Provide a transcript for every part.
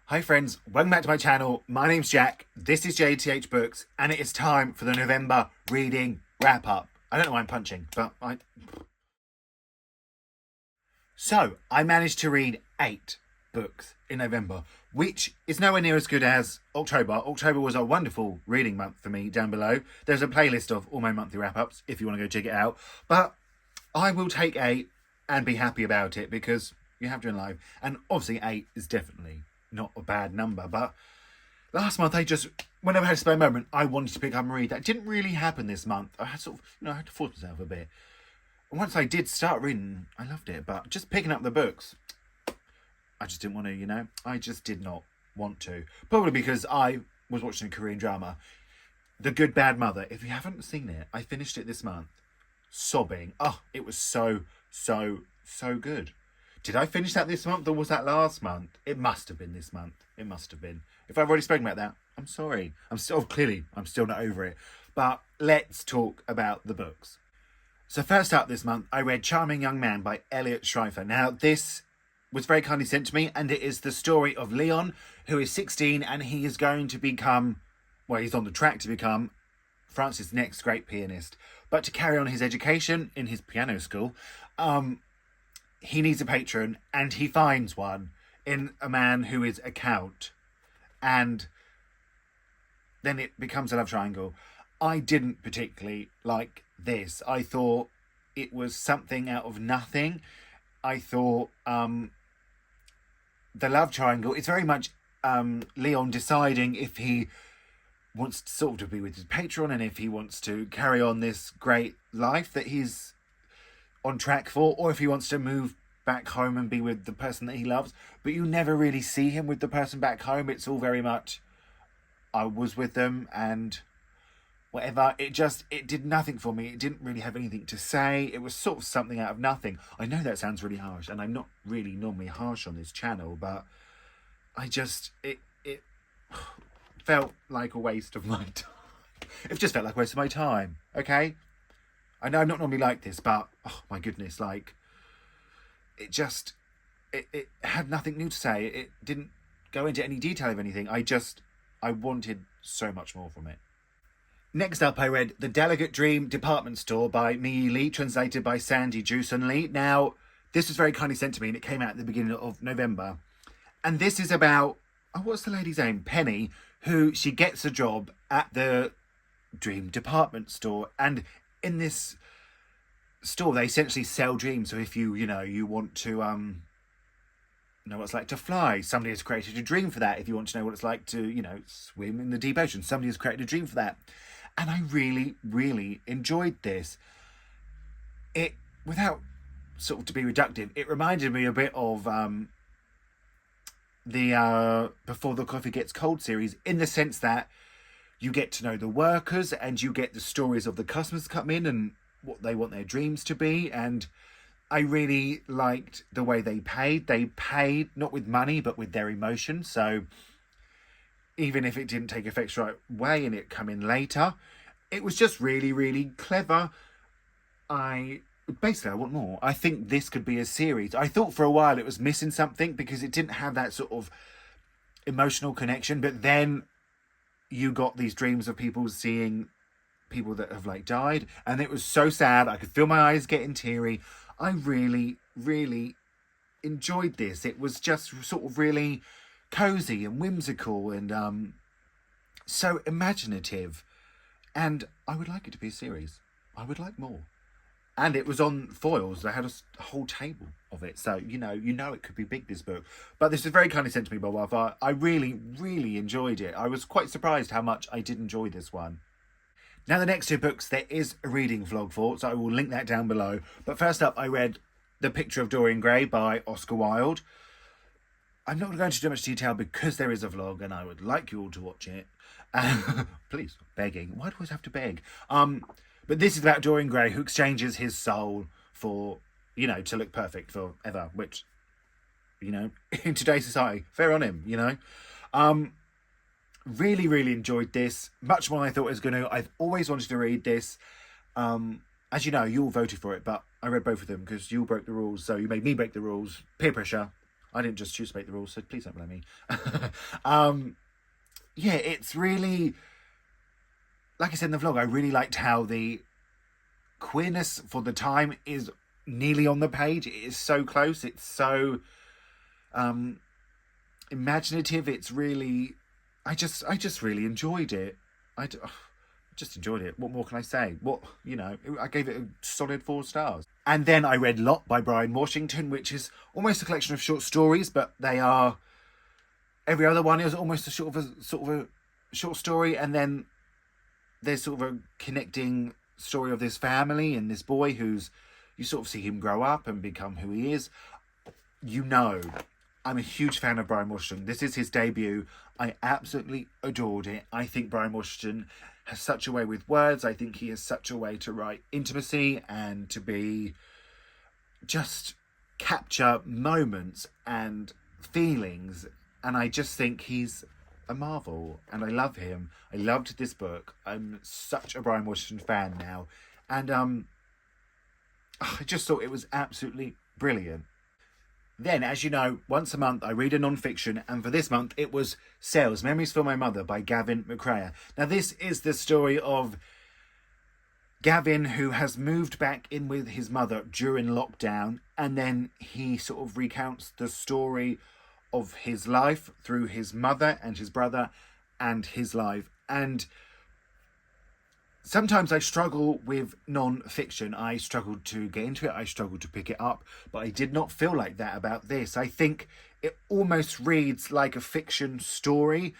Hi friends, welcome back to my channel. My name's Jack, this is Jthbooks, and it is time for the November reading wrap-up. I don't know why I'm punching, but So, I managed to read 8 books in November, which is nowhere near as good as October. October was a wonderful reading month for me down below. There's a playlist of all my monthly wrap-ups if you want to go check it out. But I will take 8 and be happy about it because you have to in life. And obviously 8 is definitely not a bad number, but last month whenever I had a spare moment, I wanted to pick up and read. That didn't really happen this month. I had I had to force myself a bit. And once I did start reading, I loved it, but just picking up the books, I just didn't want to, I just did not want to. Probably because I was watching a Korean drama, The Good Bad Mother. If you haven't seen it, I finished it this month, sobbing. Oh, it was so good. Did I finish that this month or was that last month? It must have been this month. It must have been. If I've already spoken about that, I'm sorry. I'm still not over it. But let's talk about the books. So first up this month, I read Charming Young Man by Elliot Schreifer. Now, this was very kindly sent to me, and it is the story of Leon, who is 16, and he is going to become, he's on the track to become France's next great pianist. But to carry on his education in his piano school, he needs a patron, and he finds one in a man who is a count. And then it becomes a love triangle. I didn't particularly like this. I thought it was something out of nothing. I thought the love triangle is very much Leon deciding if he wants to sort of be with his patron and if he wants to carry on this great life that he's on track for, or if he wants to move back home and be with the person that he loves. But you never really see him with the person back home. It's all very much, I was with them and whatever. It did nothing for me. It didn't really have anything to say. It was sort of something out of nothing. I know that sounds really harsh, and I'm not really normally harsh on this channel, but it felt like a waste of my time. It just felt like a waste of my time, okay? I know I'm not normally like this, but oh my goodness, it had nothing new to say. It didn't go into any detail of anything. I wanted so much more from it. Next up, I read The Dallerget Dream Department Store by Mi Lee, translated by Sandy Jewson Lee. Now, this was very kindly sent to me, and it came out at the beginning of November. And this is about, what's the lady's name? Penny, who she gets a job at the Dream Department Store. And in this store, they essentially sell dreams. So if you want to know what it's like to fly, somebody has created a dream for that. If you want to know what it's like to swim in the deep ocean, somebody has created a dream for that. And I really enjoyed this. It, without sort of to be reductive, it reminded me a bit of the Before the Coffee Gets Cold series, in the sense that you get to know the workers and you get the stories of the customers come in and what they want their dreams to be. And I really liked the way they paid. They paid not with money, but with their emotion. So even if it didn't take effect straight away and it come in later, it was just really clever. I want more. I think this could be a series. I thought for a while it was missing something because it didn't have that sort of emotional connection. But then you got these dreams of people seeing people that have died, and it was so sad. I could feel my eyes getting teary. I really enjoyed this. It was just sort of really cozy and whimsical and so imaginative, and I would like it to be a series. I would like more. And it was on foils. They had a whole table of it, so you know it could be big, this book. But this is very kindly sent to me by Wildfire. I really enjoyed it. I was quite surprised how much I did enjoy this one. Now, the next 2 books there is a reading vlog for, so I will link that down below. But first up, I read The Picture of Dorian Gray by Oscar Wilde. I'm not going to go into too much detail because there is a vlog and I would like you all to watch it. Please, begging. Why do I always have to beg? But this is about Dorian Gray, who exchanges his soul for, to look perfect forever, which, in today's society, fair on him, Really enjoyed this. Much more than I thought I was going to. I've always wanted to read this. As you know, you all voted for it, but I read both of them because you all broke the rules, so you made me break the rules. Peer pressure. I didn't just choose to make the rules, so please don't blame me. Yeah, it's really, like I said in the vlog, I really liked how the queerness for the time is nearly on the page. It is so close. It's so imaginative. It's really, I just really enjoyed it. I just enjoyed it. What more can I say? I gave it a solid 4 stars. And then I read Lot by Brian Washington, which is almost a collection of short stories, but they are, every other one is almost a sort of a short story, and then there's sort of a connecting story of this family and this boy who's, you sort of see him grow up and become who he is. I'm a huge fan of Brian Washington. This is his debut. I absolutely adored it. I think Brian Washington has such a way with words. I think he has such a way to write intimacy and to be just capture moments and feelings. And I just think he's a marvel, and I love him. I loved this book. I'm such a Brian Washington fan now, and I just thought it was absolutely brilliant. Then, as you know, once a month I read a non-fiction, and for this month it was Sales, Memories for My Mother by Gavin McCrae. Now this is the story of Gavin, who has moved back in with his mother during lockdown, and then he sort of recounts the story of his life through his mother and his brother and his life. And sometimes I struggle with non-fiction. I struggled to get into it. I struggled to pick it up, but I did not feel like that about this. I think it almost reads like a fiction story.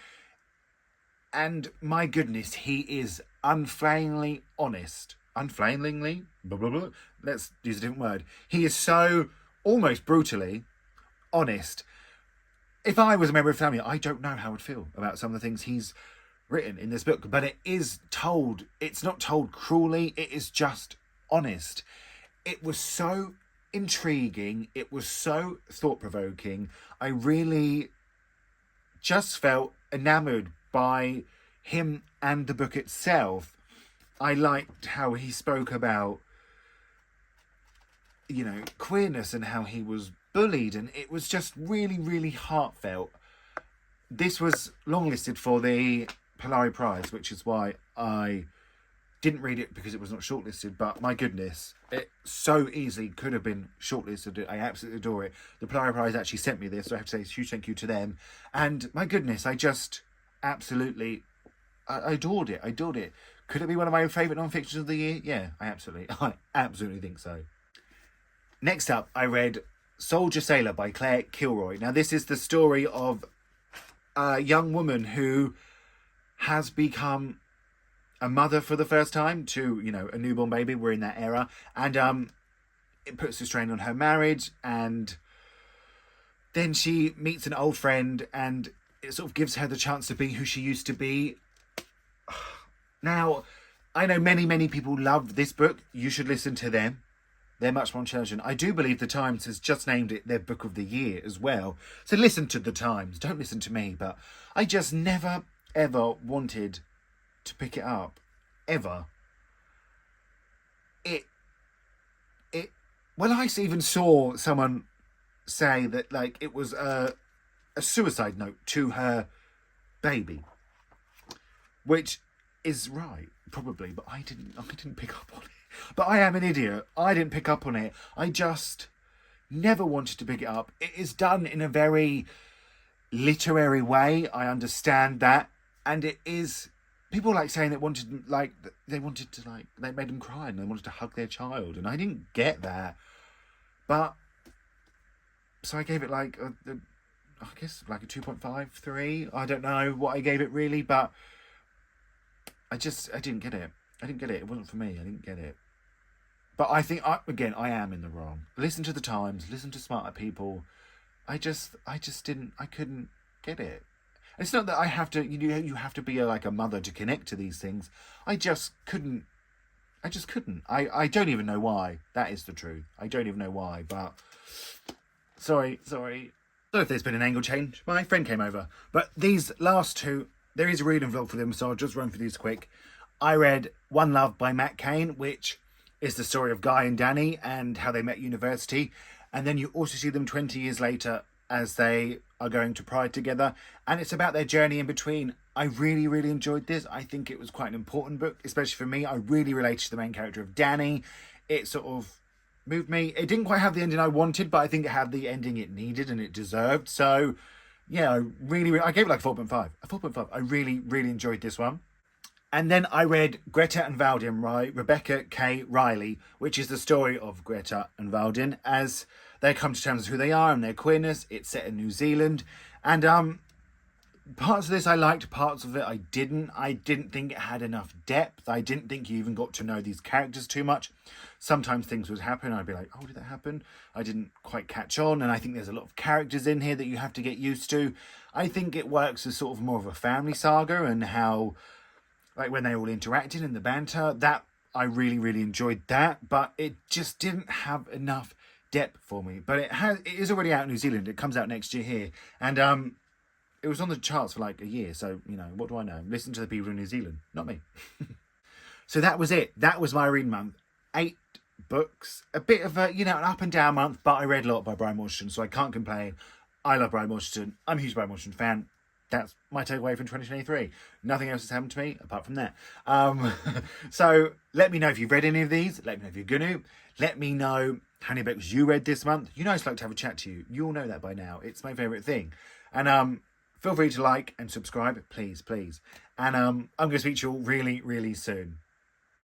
And my goodness, he is unflaingly honest. Unflaingly? Blah, blah, blah. Let's use a different word. He is so almost brutally honest. If I was a member of the family, I don't know how I'd feel about some of the things he's written in this book, but it's not told cruelly, it is just honest. It was so intriguing, it was so thought-provoking. I really just felt enamoured by him and the book itself. I liked how he spoke about, queerness and how he was bullied, and it was just really, really heartfelt. This was longlisted for the Polari Prize, which is why I didn't read it, because it was not shortlisted, but my goodness, it so easily could have been shortlisted. I absolutely adore it. The Polari Prize actually sent me this, so I have to say a huge thank you to them. And my goodness, I just absolutely I adored it. Could it be one of my favourite non-fictions of the year? Yeah, I absolutely think so. Next up, I read Soldier Sailor by Claire Kilroy. Now, this is the story of a young woman who has become a mother for the first time to, a newborn baby. We're in that era. And it puts a strain on her marriage. And then she meets an old friend, and it sort of gives her the chance to be who she used to be. Now, I know many, many people love this book. You should listen to them. They're much more intelligent. I do believe the Times has just named it their book of the year as well. So listen to the Times. Don't listen to me. But I just never, ever wanted to pick it up. Ever. Well, I even saw someone say that, it was a suicide note to her baby. Which is right, probably. But I didn't pick up on it. But I am an idiot. I didn't pick up on it. I just never wanted to pick it up. It is done in a very literary way. I understand that. And it is... People saying they made them cry and they wanted to hug their child. And I didn't get that. But... So I gave it I guess a 2.5, 3. I don't know what I gave it really, but... I didn't get it. It wasn't for me. I didn't get it. But I think, I am in the wrong. Listen to the Times. Listen to smarter people. I couldn't get it. It's not that I have to, you have to be a mother to connect to these things. I just couldn't. I don't even know why. That is the truth. I don't even know why, but... Sorry. So if there's been an angle change, my friend came over. But these last two, there is a reading vlog for them, so I'll just run through these quick. I read One Love by Matt Cain, which is the story of Guy and Danny and how they met at university. And then you also see them 20 years later as they are going to Pride together, and it's about their journey in between. I really, really enjoyed this. I think it was quite an important book, especially for me. I really related to the main character of Danny. It sort of moved me. It didn't quite have the ending I wanted, but I think it had the ending it needed and it deserved. So, yeah, I gave it like a 4.5. A 4.5. I really, really enjoyed this one. And then I read Greta and Valdin by Rebecca K. Riley, which is the story of Greta and Valdin as they come to terms with who they are and their queerness. It's set in New Zealand. And parts of this I liked, parts of it I didn't. I didn't think it had enough depth. I didn't think you even got to know these characters too much. Sometimes things would happen. I'd be like, oh, did that happen? I didn't quite catch on. And I think there's a lot of characters in here that you have to get used to. I think it works as sort of more of a family saga, and how, like, when they all interacted in the banter, that I really, really enjoyed that. But it just didn't have enough depth for me. But it is already out in New Zealand. It comes out next year here. And it was on the charts for like a year. So, you know, what do I know? Listen to the people in New Zealand, not me. So that was it. That was my reading month. 8 books. A bit of a, an up and down month, but I read a lot by Brian Washington, so I can't complain. I love Brian Washington. I'm a huge Brian Washington fan. That's my takeaway from 2023. Nothing else has happened to me apart from that. So let me know if you've read any of these. Let me know if you're going to. Let me know how many books you read this month. You know I'd like to have a chat to you. You all know that by now. It's my favourite thing. And feel free to like and subscribe, please, please. And I'm going to speak to you all really, really soon.